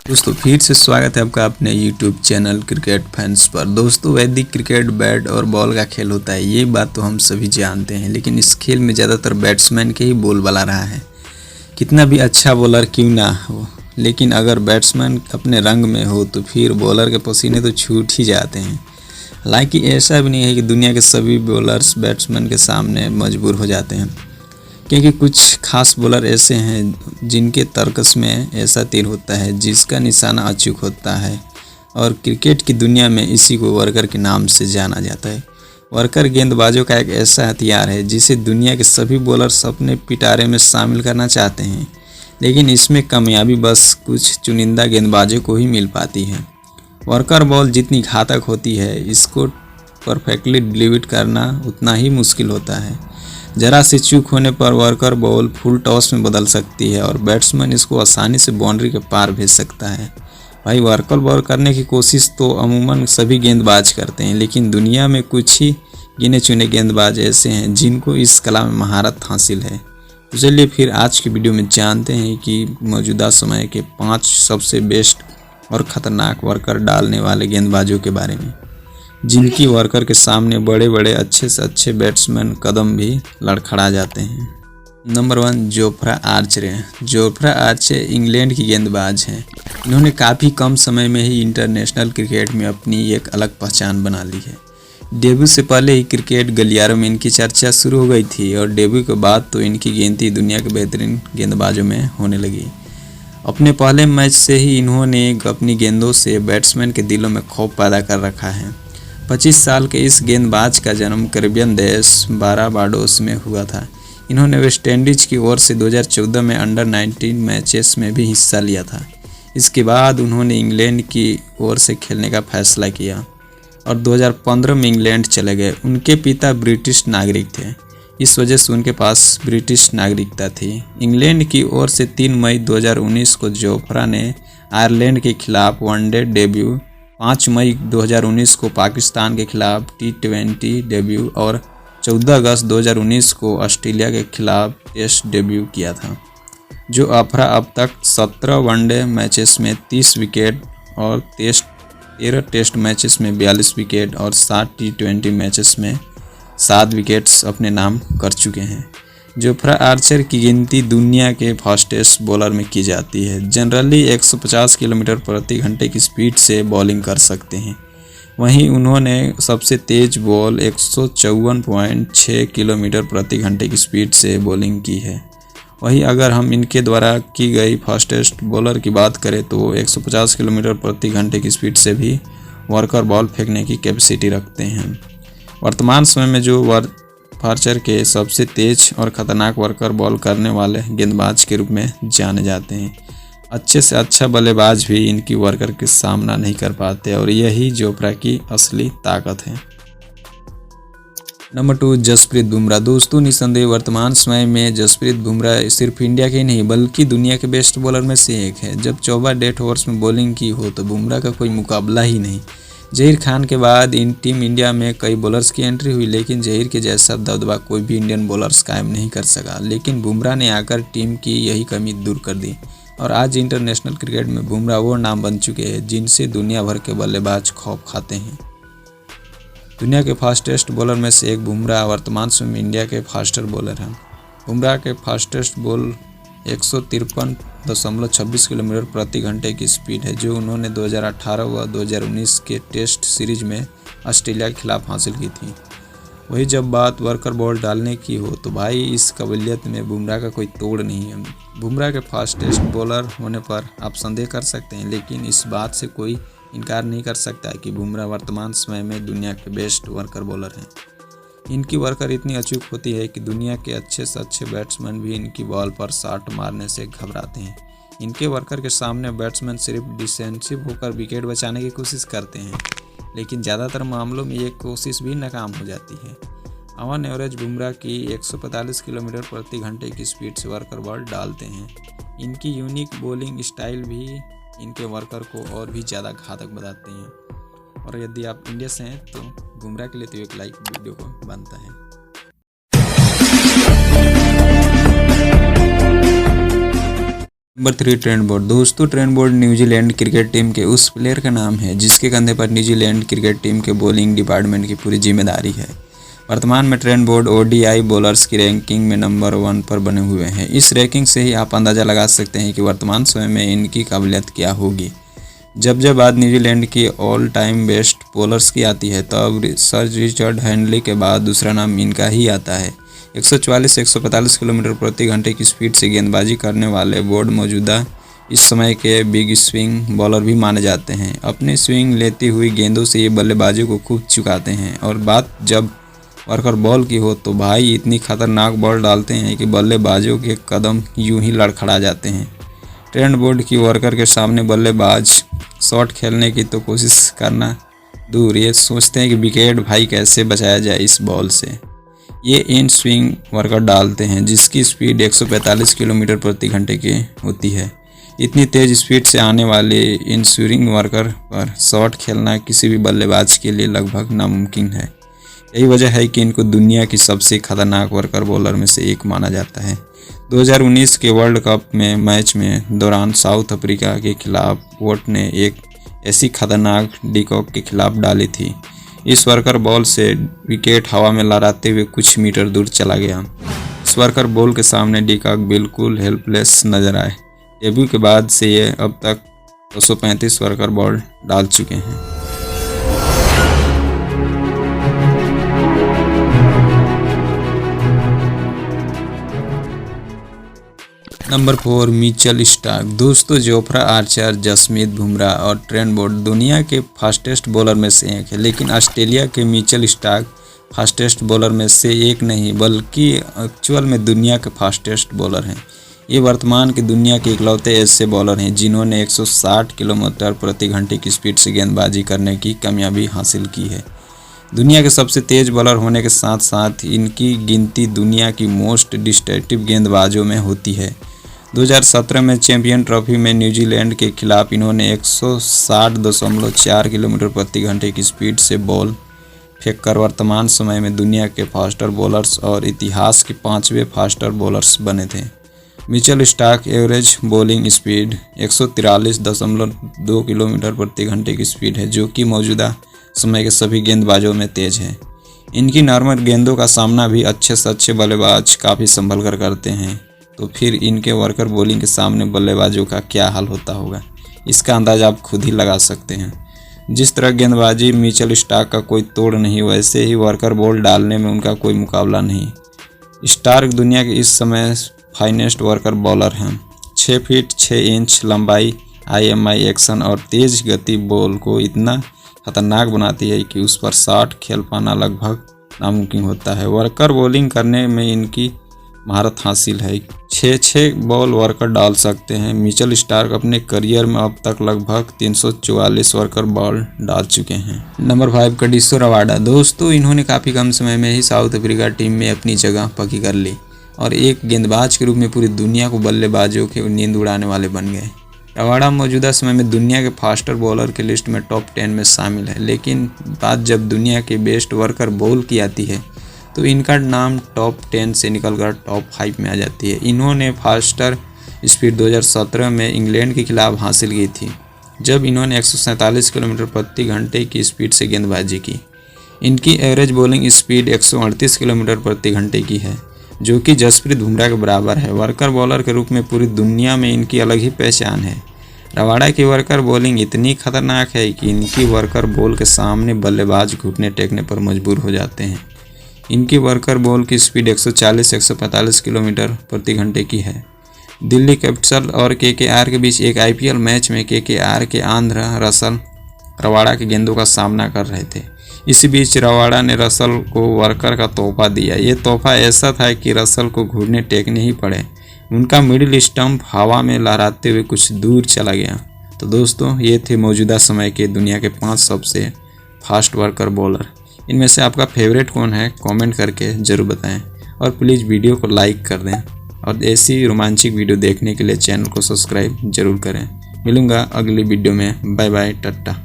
दोस्तों फिर से स्वागत है आपका अपने YouTube चैनल क्रिकेट फैंस पर। दोस्तों वैदिक क्रिकेट बैट और बॉल का खेल होता है, ये बात तो हम सभी जानते हैं, लेकिन इस खेल में ज़्यादातर बैट्समैन के ही बोलबाला रहा है। कितना भी अच्छा बॉलर क्यों ना हो, लेकिन अगर बैट्समैन अपने रंग में हो तो फिर बॉलर के पसीने तो छूट ही जाते हैं। हालांकि ऐसा भी नहीं है कि दुनिया के सभी बॉलर्स बैट्समैन के सामने मजबूर हो जाते हैं, क्योंकि कुछ खास बॉलर ऐसे हैं जिनके तर्कस में ऐसा तीर होता है जिसका निशाना अचूक होता है, और क्रिकेट की दुनिया में इसी को वर्कर के नाम से जाना जाता है। वर्कर गेंदबाजों का एक ऐसा हथियार है जिसे दुनिया के सभी बॉलर्स अपने पिटारे में शामिल करना चाहते हैं, लेकिन इसमें कामयाबी बस कुछ चुनिंदा गेंदबाजों को ही मिल पाती है। वर्कर बॉल जितनी घातक होती है, इसको परफेक्टली डिलीवर करना उतना ही मुश्किल होता है। जरा सी चूक होने पर वर्कर बॉल फुल टॉस में बदल सकती है और बैट्समैन इसको आसानी से बाउंड्री के पार भेज सकता है। भाई वर्कर बॉल करने की कोशिश तो अमूमन सभी गेंदबाज करते हैं, लेकिन दुनिया में कुछ ही गिने चुने गेंदबाज ऐसे हैं जिनको इस कला में महारत हासिल है। तो चलिए फिर आज की वीडियो में जानते हैं कि मौजूदा समय के 5 सबसे बेस्ट और ख़तरनाक वर्कर डालने वाले गेंदबाजों के बारे में, जिनकी वर्कर के सामने बड़े बड़े अच्छे से अच्छे बैट्समैन कदम भी लड़खड़ा जाते हैं। Number 1 Jofra Archer. Jofra Archer England की गेंदबाज हैं। इन्होंने काफ़ी कम समय में ही इंटरनेशनल क्रिकेट में अपनी एक अलग पहचान बना ली है। डेब्यू से पहले ही क्रिकेट गलियारों में इनकी चर्चा शुरू हो गई थी, और डेब्यू के बाद तो इनकी गिनती दुनिया के बेहतरीन गेंदबाजों में होने लगी। अपने पहले मैच से ही इन्होंने अपनी गेंदों से बैट्समैन के दिलों में खौफ पैदा कर रखा है। 25 साल के इस गेंदबाज का जन्म कैरेबियन देश बारबाडोस में हुआ था। इन्होंने वेस्ट इंडीज की ओर से 2014 में अंडर 19 मैचेस में भी हिस्सा लिया था। इसके बाद उन्होंने इंग्लैंड की ओर से खेलने का फैसला किया और 2015 में इंग्लैंड चले गए। उनके पिता ब्रिटिश नागरिक थे, इस वजह से उनके पास ब्रिटिश नागरिकता थी। इंग्लैंड की ओर से 3 मई 2019 को जोफ्रा ने आयरलैंड के खिलाफ वनडे डेब्यू, 5 मई 2019 को पाकिस्तान के खिलाफ T20 डेब्यू और 14 अगस्त 2019 को ऑस्ट्रेलिया के खिलाफ टेस्ट डेब्यू किया था। जोफ्रा अब तक 17 वनडे मैचेस में 30 विकेट और 13 टेस्ट मैचेस में 42 विकेट और 7 T20 मैचेस में 7 विकेट्स अपने नाम कर चुके हैं। जोफ्रा आर्चर की गिनती दुनिया के फास्टेस्ट बॉलर में की जाती है। जनरली 150 किलोमीटर प्रति घंटे की स्पीड से बॉलिंग कर सकते हैं। वहीं उन्होंने सबसे तेज बॉल 154.6 किलोमीटर प्रति घंटे की स्पीड से बॉलिंग की है। वहीं अगर हम इनके द्वारा की गई फास्टेस्ट बॉलर की बात करें तो 150 किलोमीटर प्रति घंटे की स्पीड से भी वर्कर बॉल फेंकने की कैपेसिटी रखते हैं। वर्तमान समय में जो आर्चर के सबसे तेज और ख़तरनाक वर्कर बॉल करने वाले गेंदबाज के रूप में जाने जाते हैं। अच्छे से अच्छा बल्लेबाज भी इनकी वर्कर के सामना नहीं कर पाते, और यही जोफ्रा की असली ताकत है। नंबर 2 जसप्रीत बुमराह। दोस्तों निस्संदेह वर्तमान समय में जसप्रीत बुमराह सिर्फ इंडिया के ही नहीं बल्कि दुनिया के बेस्ट बॉलर में से एक है। जब 24 डेथ ओवर्स में बॉलिंग की हो तो बुमराह का कोई मुकाबला ही नहीं। जहीर खान के बाद टीम इंडिया में कई बॉलर्स की एंट्री हुई, लेकिन जहीर के जैसा दबदबा कोई भी इंडियन बॉलर्स कायम नहीं कर सका। लेकिन बुमराह ने आकर टीम की यही कमी दूर कर दी, और आज इंटरनेशनल क्रिकेट में बुमराह वो नाम बन चुके हैं जिनसे दुनिया भर के बल्लेबाज खौफ खाते हैं। दुनिया के फास्टेस्ट बॉलर में से एक बुमराह वर्तमान समय में इंडिया के फास्टर बॉलर हैं। बुमराह के फास्टेस्ट बॉल 153.26 किलोमीटर प्रति घंटे की स्पीड है, जो उन्होंने 2018 व 2019 के टेस्ट सीरीज में ऑस्ट्रेलिया के खिलाफ हासिल की थी। वही जब बात वर्कर बॉल डालने की हो तो भाई इस काबिलियत में बुमराह का कोई तोड़ नहीं है। बुमराह के फास्टेस्ट बॉलर होने पर आप संदेह कर सकते हैं, लेकिन इस बात से कोई इनकार नहीं कर सकता कि बुमराह वर्तमान समय में दुनिया के बेस्ट वर्कर बॉलर हैं। इनकी वर्कर इतनी अचूक होती है कि दुनिया के अच्छे से अच्छे बैट्समैन भी इनकी बॉल पर शॉट मारने से घबराते हैं। इनके वर्कर के सामने बैट्समैन सिर्फ डिफेंसिव होकर विकेट बचाने की कोशिश करते हैं, लेकिन ज़्यादातर मामलों में ये कोशिश भी नाकाम हो जाती है। ऑन एवरेज बुमराह की 145 किलोमीटर प्रति घंटे की स्पीड से वर्कर बॉल डालते हैं। इनकी यूनिक बॉलिंग स्टाइल भी इनके वर्कर को और भी ज़्यादा घातक बताते हैं, और यदि आप इंडिया से हैं तो बुमराह के लिए तो एक लाइक वीडियो को बनता है। Number 3 Trent Boult. दोस्तों Trent Boult New Zealand cricket team के उस प्लेयर का नाम है जिसके कंधे पर न्यूजीलैंड क्रिकेट टीम के बॉलिंग डिपार्टमेंट की पूरी जिम्मेदारी है। वर्तमान में ट्रेंट बोल्ट ओडीआई बॉलर्स की रैंकिंग में नंबर 1 पर बने हुए हैं। इस रैंकिंग से ही आप अंदाज़ा लगा सकते हैं कि वर्तमान समय में इनकी काबिलियत क्या होगी। जब बात न्यूजीलैंड की ऑल टाइम बेस्ट बॉलर्स की आती है तब सर रिचर्ड हैडली के बाद दूसरा नाम इनका ही आता है। 144 से 145 किलोमीटर प्रति घंटे की स्पीड से गेंदबाजी करने वाले बोल्ट मौजूदा इस समय के बिग स्विंग बॉलर भी माने जाते हैं। अपने स्विंग लेती हुई गेंदों से ये बल्लेबाजों को खूब चुकाते हैं और बात जब वर्कर बॉल की हो तो भाई इतनी खतरनाक बॉल डालते हैं कि बल्लेबाजों के कदम यूं ही लड़खड़ा जाते हैं। ट्रेंट बोल्ट की वर्कर के सामने बल्लेबाज शॉट खेलने की तो कोशिश करना दूर, ये सोचते हैं कि विकेट भाई कैसे बचाया जाए इस बॉल से। ये इन स्विंग वर्कर डालते हैं जिसकी स्पीड 145 किलोमीटर प्रति घंटे की होती है। इतनी तेज़ स्पीड से आने वाले इन स्विंग वर्कर पर शॉट खेलना किसी भी बल्लेबाज के लिए लगभग नामुमकिन है। यही वजह है कि इनको दुनिया की सबसे खतरनाक वर्कर बॉलर में से एक माना जाता है। 2019 के वर्ल्ड कप में मैच में दौरान साउथ अफ्रीका के खिलाफ बोल्ट ने एक ऐसी खतरनाक डिकॉक के खिलाफ डाली थी। इस वर्कर बॉल से विकेट हवा में लहराते हुए कुछ मीटर दूर चला गया। इस वर्कर बॉल के सामने डिकॉक बिल्कुल हेल्पलेस नजर आए। डेब्यू के बाद से ये अब तक 235 वर्कर बॉल डाल चुके हैं। Number 4 Mitchell Starc. दोस्तों जोफ्रा आर्चर, जसप्रीत बुमराह और ट्रेंट बोल्ट दुनिया के फास्टेस्ट बॉलर में से एक है, लेकिन ऑस्ट्रेलिया के मिचेल स्टार्क फास्टेस्ट बॉलर में से एक नहीं बल्कि एक्चुअल में दुनिया के फास्टेस्ट बॉलर हैं। ये वर्तमान की दुनिया के इकलौते ऐसे बॉलर हैं जिन्होंने 160 किलोमीटर प्रति घंटे की स्पीड से गेंदबाजी करने की कामयाबी हासिल की है। दुनिया के सबसे तेज़ बॉलर होने के साथ साथ इनकी गिनती दुनिया की मोस्ट डिस्ट्रक्टिव गेंदबाजों में होती है। 2017 में चैंपियन ट्रॉफी में न्यूजीलैंड के खिलाफ इन्होंने 160.4 किलोमीटर प्रति घंटे की स्पीड से बॉल फेंककर वर्तमान समय में दुनिया के फास्टर बॉलर्स और इतिहास के 5वें फास्टर बॉलर्स बने थे। Mitchell Starc average bowling speed 143.2 kilometre प्रति घंटे की स्पीड है, जो कि मौजूदा समय के सभी गेंदबाजों में तेज है। इनकी नॉर्मल गेंदों का सामना भी अच्छे से अच्छे बल्लेबाज काफ़ी संभल कर करते हैं, तो फिर इनके वर्कर बॉलिंग के सामने बल्लेबाजों का क्या हाल होता होगा, इसका अंदाज़ा आप खुद ही लगा सकते हैं। जिस तरह गेंदबाजी मिचेल स्टार्क का कोई तोड़ नहीं, वैसे ही वर्कर बॉल डालने में उनका कोई मुकाबला नहीं। स्टार्क दुनिया के इस समय फाइनेस्ट वर्कर बॉलर हैं। 6 फीट 6 इंच लंबाई, IMI एक्शन और तेज़ गति बॉल को इतना खतरनाक बनाती है कि उस पर शॉट खेल पाना लगभग नामुमकिन होता है। वर्कर बॉलिंग करने में इनकी महारत हासिल है। 6 बॉल वर्कर डाल सकते हैं। मिचेल स्टार्क अपने करियर में अब तक लगभग 344 वर्कर बॉल डाल चुके हैं। Number 5 Kagiso Rabada. दोस्तों इन्होंने काफ़ी कम समय में ही साउथ अफ्रीका टीम में अपनी जगह पक्की कर ली और एक गेंदबाज के रूप में पूरी दुनिया को बल्लेबाजों के नींद उड़ाने वाले बन गए। रबाडा मौजूदा समय में दुनिया के फास्टर बॉलर के लिस्ट में टॉप 10 में शामिल है, लेकिन बात जब दुनिया के बेस्ट वर्कर बॉल की आती है तो इनका नाम टॉप 10 से निकलकर टॉप 5 में आ जाती है। इन्होंने फास्टर स्पीड 2017 में इंग्लैंड के खिलाफ हासिल की थी, जब इन्होंने 147 किलोमीटर प्रति घंटे की स्पीड से गेंदबाजी की। इनकी एवरेज बॉलिंग स्पीड 138 किलोमीटर प्रति घंटे की है, जो कि जसप्रीत बुमराह के बराबर है। वर्कर बॉलर के रूप में पूरी दुनिया में इनकी अलग ही पहचान है। रबाडा की वर्कर बॉलिंग इतनी खतरनाक है कि इनकी वर्कर बॉल के सामने बल्लेबाज घुटने टेकने पर मजबूर हो जाते हैं। इनकी वर्कर बॉल की स्पीड 140 से 145 किलोमीटर प्रति घंटे की है। दिल्ली कैपिटल और KKR के बीच एक IPL मैच में KKR के आंध्र रसल रबाडा के गेंदों का सामना कर रहे थे। इसी बीच रबाडा ने रसल को वर्कर का तोहफा दिया। ये तोहफा ऐसा था कि रसल को घुटने टेकने ही पड़े। उनका मिडिल स्टंप हवा में लहराते हुए कुछ दूर चला गया। तो दोस्तों ये थे मौजूदा समय के दुनिया के 5 सबसे फास्ट वर्कर बॉलर। इनमें से आपका फेवरेट कौन है, कमेंट करके ज़रूर बताएं और प्लीज़ वीडियो को लाइक कर दें और ऐसी रोमांचक वीडियो देखने के लिए चैनल को सब्सक्राइब जरूर करें। मिलूंगा अगली वीडियो में। Bye bye, Tata.